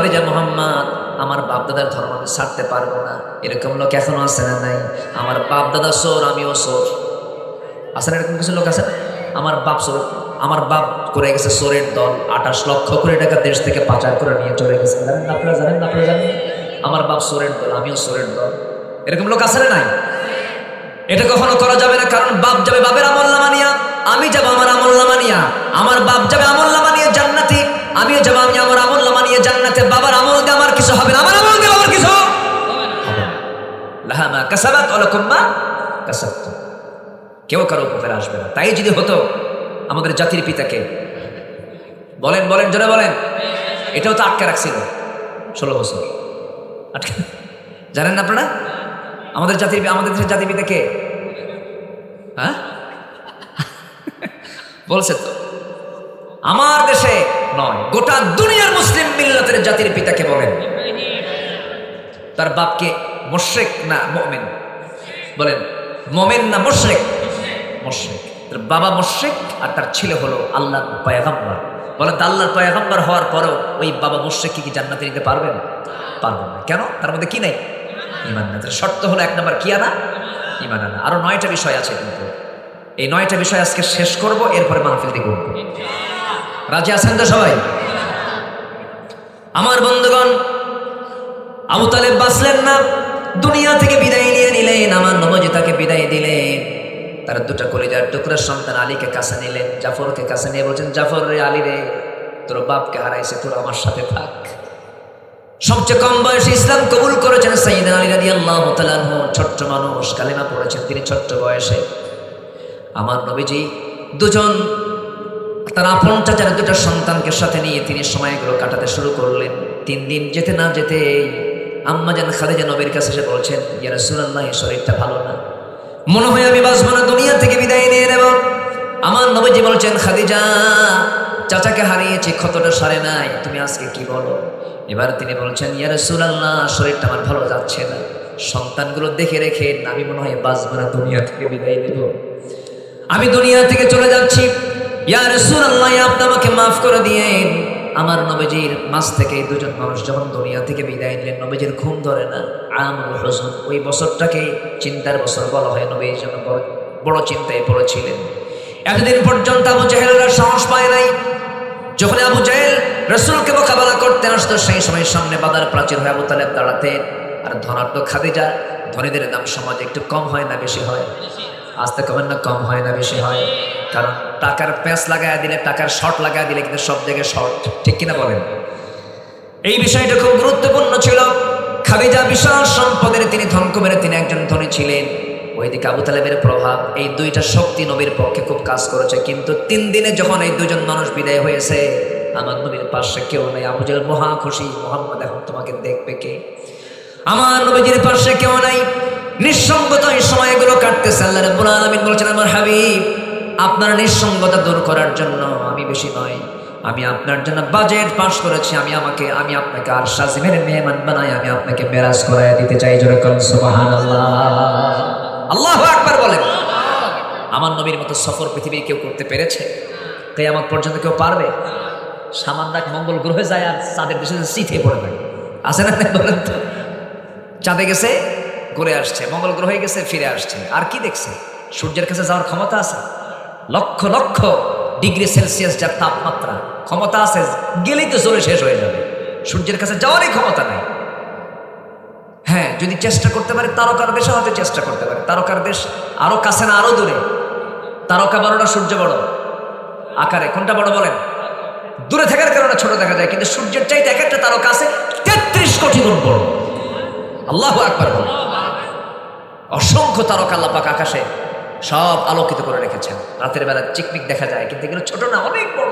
খাদিজা মুহাম্মদ আমার বাপ দাদার ধর্ম আমি ছাড়তে পারবো না, এরকম লোক এখনো আছে না নাই? আমার বাপ দাদা সোর, আমিও সোর, আছে না এরকম কিছু লোক? আছে না? আমার বাপ সোর, আমার বাপ করে গেছে সোরের দল, 28 লক্ষ কোটি টাকা দেশ থেকে পাচার করে নিয়ে চলে গেছে। জানেন আপনারা? জানেন আপনারা? জানেন আমার বাপ সোরের দল, আমিও সোরের দল, এরকম লোক আছে না নাই? এটা কখনো করা যাবে না, কারণ বাপ যাবে বাপের আমলনামা নিয়া, আমি যাব আমার আমলনামা নিয়া, আমার বাপ যাবে আমলনামা নিয়ে জান্নাতি, আমিও যাব আমি আমার আমলনামা নিয়ে জান্নাতে। বাবার আমল দিয়ে আমার কিছু হবে না, আমার আমল দিয়ে বাবার কিছু হবে না। লাহা মা কাসাবাত ওয়া লাকুম মা কাসাবতুম, কেউ কারো উপকারে আসবে না। তাই যদি হতো আমাদের জাতির পিতাকে বলেন, বলেন জোরে বলেন, এটাও তো আটকে রাখছিল 16 বছর আটকে। জানেন না আপনারা আমাদের দেশের জাতির পিতা কে? হ্যাঁ বলছে তো, আমার দেশে নয়, গোটা দুনিয়ার মুসলিম মিল্লাতের জাতির পিতাকে বলেন। তার বাপকে মুশরিক না মুমিন? বলেন মুমিন না মুশরিক? মুশরিক। তার বাবা মুশরিক আর তার ছেলে হলো আল্লাহর পয়গম্বর। বলেন তো আল্লাহর পয়গম্বর হওয়ার পরেও ওই বাবা মুশরিক কি জান্নাতে নিতে পারবেন? পারবেন না। কেন? তার মধ্যে কি নাই? ঈমান না। শর্ত হলো 1 নম্বর কি আনা? ঈমান আনা। আরো 9টা বিষয় আছে, কিন্তু এই 9টা বিষয় আজকে শেষ করব, এরপরে মাহফিল থেকে উঠবো। রাজি আছেন তো সবাই? আমার বন্ধুগণ, আবু তালেব বাঁচলেন না, দুনিয়া থেকে বিদায় নিয়ে নিলেন। আমার নবজি তাকে বিদায় দিলেন। তার 2টা কলিজার টুকরার সন্তান আলীকে কাছে নিলেন, জাফরকে কাছে নিয়ে বলছেন, জাফর রে, আলী রে, তোর বাপকে হারাইছে, তোর আমার সাথে থাক। সবচেয়ে কম বয়সে ইসলাম কবুল করেছেন সাইয়েদনা আলী রাদিয়াল্লাহু তাআলা আনহু। ছোট্ট মানুষ, কালেমা পড়েছেন তিনি ছোট্ট বয়সে। আমার নবীজি দুজন তার আপন চাচার 2টা সন্তানকে সাথে নিয়ে তিনি সময়গুলো কাটাতে শুরু করলেন। 3 দিন যেতে না যেতে আম্মা জান খাদিজা নবীর কাছে এসে বলছেন, ইয়া রাসূলুল্লাহ, শরীরটা ভালো না, মনে হয় আমি বাঁচব না, দুনিয়া থেকে বিদায় নিয়ে নেব। আমার নবীজি বলছেন, খাদিজা, চাচাকে হারিয়েছি, ক্ষতটা সারে নাই, তুমি আজকে কি বলো? এবার তিনি বলছেন, ইয়া রাসূলুল্লাহ, শরীরটা আমার ভালো যাচ্ছে না, সন্তানগুলো দেখে রেখে আমি মনে হয় বাঁচব না, দুনিয়া থেকে বিদায় নেব, আমি দুনিয়া থেকে চলে যাচ্ছি। ইয়া রাসূলুল্লাহ, আপনি আমাকে মাফ করে দিয়েন। আমার নবীজির মাঝ থেকে 2জন মানুষ যখন দুনিয়া থেকে বিদায় নিলেন, নবীজির ঘুম ধরে না। আমুল হুজুন, ওই বছরটাকে চিন্তার বছর বলা হয়। নবীর জন্য বড় চিন্তায় পড়েছিলেন। এতদিন পর্যন্ত আবু জাহেলরা সাহস পায় নাই। যখন আবু জাহেল রাসূলকে মোকাবেলা করতে আসতো, সেই সময় সামনে বাধার প্রাচীর হয়ে আবু তালেব দাঁড়াতেন। আর ধনাঢ্য খাদিজা, ধনীদের দাম সমাজে একটু কম হয় না বেশি হয়? আসতে কমেন না, কম হয় না বেশি হয়? কারণ টাকার প্যাঁচ লাগায় দিলে, টাকার শর্ট লাগায় দিলে কিন্তু সব জায়গায় শর্ট, ঠিক কিনা বলেন? এই বিষয়টা খুব গুরুত্বপূর্ণ ছিল। খাদিজা বিশাল সম্পদের তিনি ধনকুবের, তিনি একজন ধনী ছিলেন। ওইদিকে আবু তালেবের প্রভাব, এই 2টা শক্তি নবীর পক্ষে খুব কাজ করেছে। কিন্তু 3 দিনে যখন এই 2জন মানুষ বিদায় হয়েছে, আমার নবীর পাশে কেউ নেই। আবু জাহেল মহা খুশি, মোহাম্মদ এখন তোমাকে দেখবে কে? আমার নবীজির পাশে কেউ নাই, নিঃসঙ্গতা এই সময়গুলো কাটতেছে। আল্লাহ রাব্বুল আলামিন বলছেন, আমার হাবিব, আপনার নিঃসঙ্গতা দূর করার জন্য আমি বেশি নয়, আমি আপনার জন্য বাজেট পাস করেছি। আমি আপনাকে আর শাজিমের মেহমান বানাই, আমি আপনাকে মেরাজ করায় দিতে চাই। জোরে কোন সুবহানাল্লাহ, আল্লাহু আকবার বলেন। আমার নবীর মতো সফর পৃথিবীর কেউ করতে পেরেছে? কিয়ামত পর্যন্ত কেউ পারবে? সামান্য এক মঙ্গল গ্রহে যায় আর চাঁদের দেশে চিথে পড়ে থাকে, আছে না? বলেন তো, চাঁদে গেছে, ঘুরে আসছে, মঙ্গল গ্রহে গেছে, ফিরে আসছে, আর কি দেখছে? সূর্যের কাছে যাওয়ার ক্ষমতা আছে? লক্ষ লক্ষ ডিগ্রি সেলসিয়াস যার তাপমাত্রা, ক্ষমতা আছে, গেলেই তো জ্বলে শেষ হয়ে যাবে। সূর্যের কাছে যাওয়ারই ক্ষমতা নাই। হ্যাঁ, যদি চেষ্টা করতে পারে, তারকার দেশে হয়তো চেষ্টা করতে পারে। তারকার দেশ আরো কাছে না আরো দূরে? তারকা বড় না সূর্য বড় আকারে? কোনটা বড় বলেন? দূরে থাকার কারণে ছোট দেখা যায়, কিন্তু সূর্যের চাইতে এক একটা তারকা আছে 33 কোটি গুণ বড়। আল্লাহু আকবার বলেন। অসংখ্য তারকা আল্লাহ পাক আকাশে সব আলোকিত করে রেখেছেন। রাতের বেলা চিকমিক দেখা যায়, কিন্তু এগুলো ছোট না, অনেক বড়,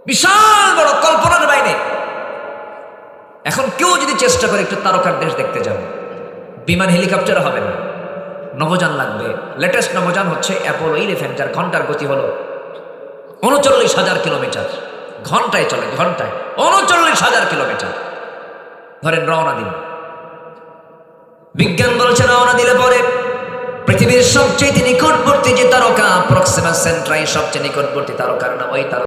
বিশাল বড়, কল্পনার বাইরে। এখন কেউ যদি চেষ্টা করে একটু তারকার দেশ দেখতে যাবে, বিমান হেলিকপ্টার হবে না, নভোযান লাগবে। লেটেস্ট নভোযান হচ্ছে অ্যাপোলো 11, যার ঘন্টার গতি হলো 39,000 কিলোমিটার। ঘন্টায় চলে, ঘন্টায় 39,000 কিলোমিটার। ধরেন রওনা দিন, বিজ্ঞান বলছে রওনা দিলে পরে পৃথিবীর সবচেয়ে নিকটবর্তী যে তারকা, প্রক্সিমা সেন্ট্রাই সবচেয়ে নিকটবর্তী তারকার নাম, ওই তারকা